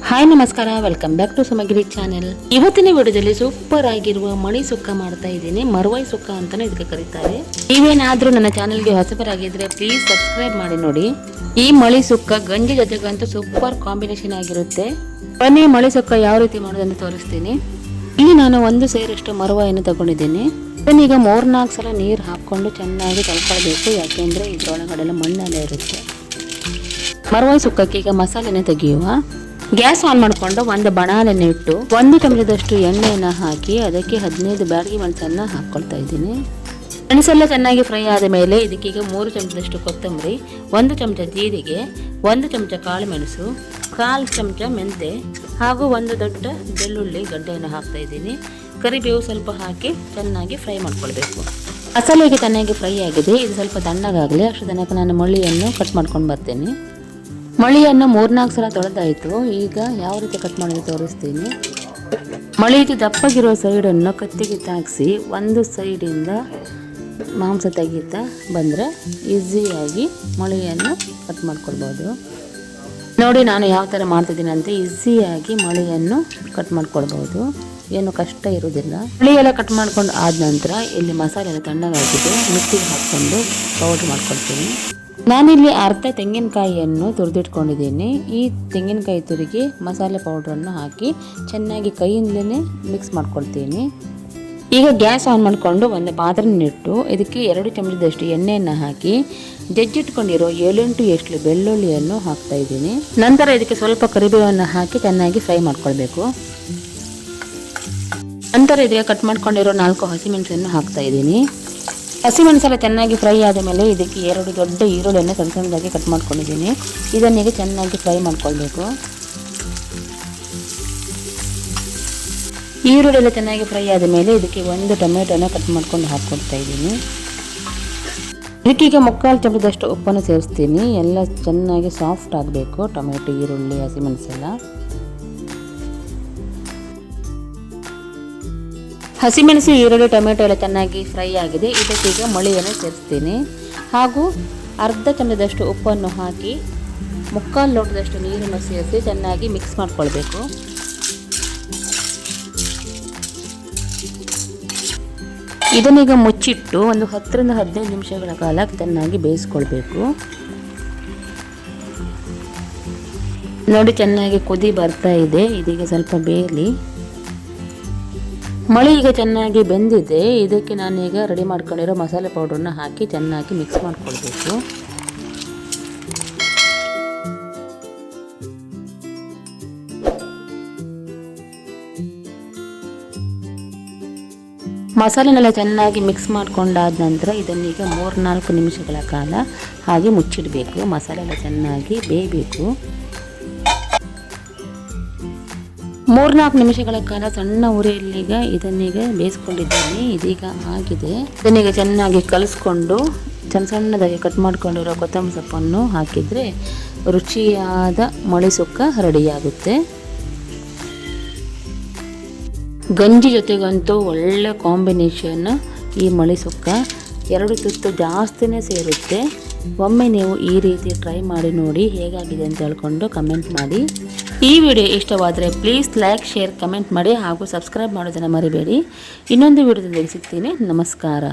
Hi ನಮಸ್ಕಾರ, welcome back to ಸಮಗಿರಿ channel. ಇವತ್ತಿನ ವಿಡಿಯೋದಲ್ಲಿ ಸೂಪರ್ ಆಗಿರುವ ಮಳಿ ಸುಕ್ಕ ಮಾಡ್ತಾ ಇದ್ದೀನಿ. ಮರವಾಯಿ ಸುಕ್ಕ ಅಂತಾನೆ ಇದಕ್ಕೆ ಕರೀತಾರೆ. ನೀವೇನಾದ್ರೂ ನನ್ನ ಚಾನೆಲ್ಗೆ ಹೊಸಬರಾಗಿದ್ರೆ ಪ್ಲೀಸ್ ಸಬ್ಸ್ಕ್ರೈಬ್ ಮಾಡಿ ನೋಡಿ. ಈ ಮಳಿ ಸುಕ್ಕ ಗಂಜಿ ಜೊತೆಗಂತೂ ಸೂಪರ್ ಕಾಂಬಿನೇಷನ್ ಆಗಿರುತ್ತೆ. ಬನ್ನಿ ಮಳಿ ಸುಕ್ಕ ಯಾವ ರೀತಿ ಮಾಡೋದಂತ ತೋರಿಸ್ತೀನಿ. ಇಲ್ಲಿ ನಾನು 1 ಸೇರಷ್ಟು ಮರವಾಯಿಯನ್ನು ತಗೊಂಡಿದ್ದೀನಿ. ಇದನ್ನೀಗ 3-4 ಸಲ ನೀರು ಹಾಕೊಂಡು ಚೆನ್ನಾಗಿ ತೊಳ್ಕೊಳ್ಬೇಕು, ಯಾಕೆಂದ್ರೆ ಇದ್ರೊಳಗಡೆಲ್ಲ ಮಣ್ಣೆಲ್ಲ ಇರುತ್ತೆ. ಮರವಾಯಿ ಸುಕ್ಕಕ್ಕೆ ಈಗ ಮಸಾಲೆನ ತೆಗೆಯುವ. ಗ್ಯಾಸ್ ಆನ್ ಮಾಡಿಕೊಂಡು ಒಂದು ಬಾಣಲೆಯನ್ನು ಇಟ್ಟು 1 ಚಮಚದಷ್ಟು ಎಣ್ಣೆಯನ್ನು ಹಾಕಿ ಅದಕ್ಕೆ 15 ಬ್ಯಾಡಗಿ ಮೆಣಸನ್ನು ಹಾಕ್ಕೊಳ್ತಾ ಇದ್ದೀನಿ. ಮೆಣಸೆಲ್ಲ ಚೆನ್ನಾಗಿ ಫ್ರೈ ಆದ ಮೇಲೆ ಇದಕ್ಕೀಗ 3 ಚಮಚದಷ್ಟು ಕೊತ್ತಂಬರಿ, 1 ಚಮಚ ಜೀರಿಗೆ, 1 ಚಮಚ ಕಾಳು ಮೆಣಸು, 1/4 ಚಮಚ ಮೆಂತೆ ಹಾಗೂ 1 ದೊಡ್ಡ ಬೆಳ್ಳುಳ್ಳಿ ಗಡ್ಡೆಯನ್ನು ಹಾಕ್ತಾ ಇದ್ದೀನಿ. ಕರಿಬೇವು ಸ್ವಲ್ಪ ಹಾಕಿ ಚೆನ್ನಾಗಿ ಫ್ರೈ ಮಾಡ್ಕೊಳ್ಬೇಕು. ಮಸಾಲೆಗೆ ಚೆನ್ನಾಗಿ ಫ್ರೈ ಆಗಿದೆ. ಇದು ಸ್ವಲ್ಪ ತಣ್ಣಗಾಗಲಿ, ಅಷ್ಟು ತನಕ ನಾನು ಮಳಿಯನ್ನು ಕಟ್ ಮಾಡ್ಕೊಂಡು ಬರ್ತೇನೆ. ಮಳಿಯನ್ನು 3-4 ಸಲ ತೊಳೆದಾಯಿತು. ಈಗ ಯಾವ ರೀತಿ ಕಟ್ ಮಾಡೋದು ತೋರಿಸ್ತೀನಿ. ಮಳಿದು ದಪ್ಪಗಿರೋ ಸೈಡನ್ನು ಕತ್ತಿಗೆ ತಾಗಿಸಿ ಒಂದು ಸೈಡಿಂದ ಮಾಂಸ ತೆಗಿತಾ ಬಂದರೆ ಈಸಿಯಾಗಿ ಮಳಿಯನ್ನು ಕಟ್ ಮಾಡ್ಕೊಳ್ಬೋದು. ನೋಡಿ ನಾನು ಯಾವ ಥರ ಮಾಡ್ತಿದ್ದೀನಿ ಅಂತ. ಈಸಿಯಾಗಿ ಮಳಿಯನ್ನು ಕಟ್ ಮಾಡ್ಕೊಳ್ಬೋದು, ಏನು ಕಷ್ಟ ಇರೋದಿಲ್ಲ. ಮಳಿಯೆಲ್ಲ ಕಟ್ ಮಾಡ್ಕೊಂಡು ಆದ ನಂತರ ಇಲ್ಲಿ ಮಸಾಲೆ ಎಲ್ಲ ತಣ್ಣಗಾಗಿದೆ, ಮಿಕ್ಸಿಗೆ ಹಾಕ್ಕೊಂಡು ಪೌಡ್ರ್ ಮಾಡ್ಕೊಳ್ತೀನಿ. ನಾನಿಲ್ಲಿ ಅರ್ಧ ತೆಂಗಿನಕಾಯಿಯನ್ನು ತುರಿದಿಟ್ಕೊಂಡಿದ್ದೀನಿ. ಈ ತೆಂಗಿನಕಾಯಿ ತುರಿಗೆ ಮಸಾಲೆ ಪೌಡ್ರನ್ನು ಹಾಕಿ ಚೆನ್ನಾಗಿ ಕೈಯಿಂದಲೇ ಮಿಕ್ಸ್ ಮಾಡ್ಕೊಳ್ತೀನಿ. ಈಗ ಗ್ಯಾಸ್ ಆನ್ ಮಾಡಿಕೊಂಡು ಒಂದು ಪಾತ್ರೆನಿಟ್ಟು ಇದಕ್ಕೆ 2 ಚಮಚದಷ್ಟು ಎಣ್ಣೆಯನ್ನು ಹಾಕಿ ಜಜ್ಜಿಟ್ಕೊಂಡಿರೋ 7-8 ಎಸ್ಳು ಬೆಳ್ಳುಳ್ಳಿಯನ್ನು ಹಾಕ್ತಾ ಇದ್ದೀನಿ. ನಂತರ ಇದಕ್ಕೆ ಸ್ವಲ್ಪ ಕರಿಬೇವನ್ನು ಹಾಕಿ ಚೆನ್ನಾಗಿ ಫ್ರೈ ಮಾಡ್ಕೊಳ್ಬೇಕು. ನಂತರ ಇದಕ್ಕೆ ಕಟ್ ಮಾಡ್ಕೊಂಡಿರೋ 4 ಹಸಿಮೆಣಸನ್ನು ಹಾಕ್ತಾ ಇದ್ದೀನಿ. ಹಸಿಮೆಣಸೆಲ್ಲ ಚೆನ್ನಾಗಿ ಫ್ರೈ ಆದ ಮೇಲೆ ಇದಕ್ಕೆ 2 ದೊಡ್ಡ ಈರುಳ್ಳಿಯನ್ನು ಸಣ್ಣ ಸಣ್ಣದಾಗಿ ಕಟ್ ಮಾಡ್ಕೊಂಡಿದ್ದೀನಿ. ಇದನ್ನೀಗ ಚೆನ್ನಾಗಿ ಫ್ರೈ ಮಾಡ್ಕೊಳ್ಬೇಕು. ಈರುಳ್ಳಿ ಎಲ್ಲ ಚೆನ್ನಾಗಿ ಫ್ರೈ ಆದ ಮೇಲೆ ಇದಕ್ಕೆ 1 ಟೊಮೆಟೊನ ಕಟ್ ಮಾಡ್ಕೊಂಡು ಹಾಕ್ಕೊಡ್ತಾ ಇದ್ದೀನಿ. ಇದಕ್ಕೀಗ 3/4 ಚಮಚದಷ್ಟು ಉಪ್ಪನ್ನು ಸೇರಿಸ್ತೀನಿ. ಎಲ್ಲ ಚೆನ್ನಾಗಿ ಸಾಫ್ಟ್ ಆಗಬೇಕು, ಟೊಮೆಟೊ, ಈರುಳ್ಳಿ, ಹಸಿಮೆಣಸೆಲ್ಲ. ಹಸಿಮೆಣಸು, ಈರುಳ್ಳಿ, ಟೊಮೆಟೊ ಎಲ್ಲ ಚೆನ್ನಾಗಿ ಫ್ರೈ ಆಗಿದೆ. ಇದಕ್ಕೀಗ ಮಳಿಯನ್ನು ಸೇರಿಸ್ತೀನಿ ಹಾಗೂ ಅರ್ಧ ಚಮಚದಷ್ಟು ಉಪ್ಪನ್ನು ಹಾಕಿ 3/4 ಲೋಟದಷ್ಟು ನೀರನ್ನು ಸೇರಿಸಿ ಚೆನ್ನಾಗಿ ಮಿಕ್ಸ್ ಮಾಡ್ಕೊಳ್ಬೇಕು. ಇದನ್ನೀಗ ಮುಚ್ಚಿಟ್ಟು ಒಂದು 10-15 ನಿಮಿಷಗಳ ಕಾಲ ಚೆನ್ನಾಗಿ ಬೇಯಿಸ್ಕೊಳ್ಬೇಕು. ನೋಡಿ ಚೆನ್ನಾಗಿ ಕುದಿ ಬರ್ತಾ ಇದೆ. ಇದೀಗ ಸ್ವಲ್ಪ ಬೇಯಲಿ. ಮಳಿ ಈಗ ಚೆನ್ನಾಗಿ ಬೆಂದಿದೆ. ಇದಕ್ಕೆ ನಾನೀಗ ರೆಡಿ ಮಾಡ್ಕೊಂಡಿರೋ ಮಸಾಲೆ ಪೌಡ್ರನ್ನ ಹಾಕಿ ಚೆನ್ನಾಗಿ ಮಿಕ್ಸ್ ಮಾಡ್ಕೊಳ್ಬೇಕು. ಮಸಾಲೆನೆಲ್ಲ ಚೆನ್ನಾಗಿ ಮಿಕ್ಸ್ ಮಾಡ್ಕೊಂಡಾದ ನಂತರ ಇದನ್ನೀಗ 3-4 ನಿಮಿಷಗಳ ಕಾಲ ಹಾಗೆ ಮುಚ್ಚಿಡಬೇಕು. ಮಸಾಲೆ ಎಲ್ಲ ಚೆನ್ನಾಗಿ ಬೇಯಬೇಕು. 3-4 ನಿಮಿಷಗಳ ಕಾಲ ಸಣ್ಣ ಉರಿಯಲ್ಲೀಗ ಇದನ್ನೀಗ ಬೇಯಿಸ್ಕೊಂಡಿದ್ದೀನಿ. ಇದೀಗ ಆಗಿದೆ. ಇದನ್ನೀಗ ಚೆನ್ನಾಗಿ ಕಲಿಸ್ಕೊಂಡು ಸಣ್ಣದಾಗಿ ಕಟ್ ಮಾಡ್ಕೊಂಡಿರೋ ಕೊತ್ತಂಬರಿ ಸೊಪ್ಪನ್ನು ಹಾಕಿದರೆ ರುಚಿಯಾದ ಮಳಿ ಸುಕ್ಕ ರೆಡಿಯಾಗುತ್ತೆ. ಗಂಜಿ ಜೊತೆಗಂತೂ ಒಳ್ಳೆ ಕಾಂಬಿನೇಷನ್ ಈ ಮಳಿ ಸುಕ್ಕ. 2 ತುತ್ತು ಜಾಸ್ತಿನೇ ಸೇರುತ್ತೆ. ಒಮ್ಮೆ ನೀವು ಈ ರೀತಿ ಟ್ರೈ ಮಾಡಿ ನೋಡಿ, ಹೇಗಾಗಿದೆ ಅಂತ ಹೇಳ್ಕೊಂಡು ಕಮೆಂಟ್ ಮಾಡಿ. ಈ ವಿಡಿಯೋ ಇಷ್ಟವಾದರೆ ಪ್ಲೀಸ್ ಲೈಕ್, ಶೇರ್, ಕಮೆಂಟ್ ಮಾಡಿ ಹಾಗೂ ಸಬ್ಸ್ಕ್ರೈಬ್ ಮಾಡೋದನ್ನು ಮರಿಬೇಡಿ. ಇನ್ನೊಂದು ವಿಡಿಯೋದಲ್ಲಿ ಸಿಗ್ತೀನಿ. ನಮಸ್ಕಾರ.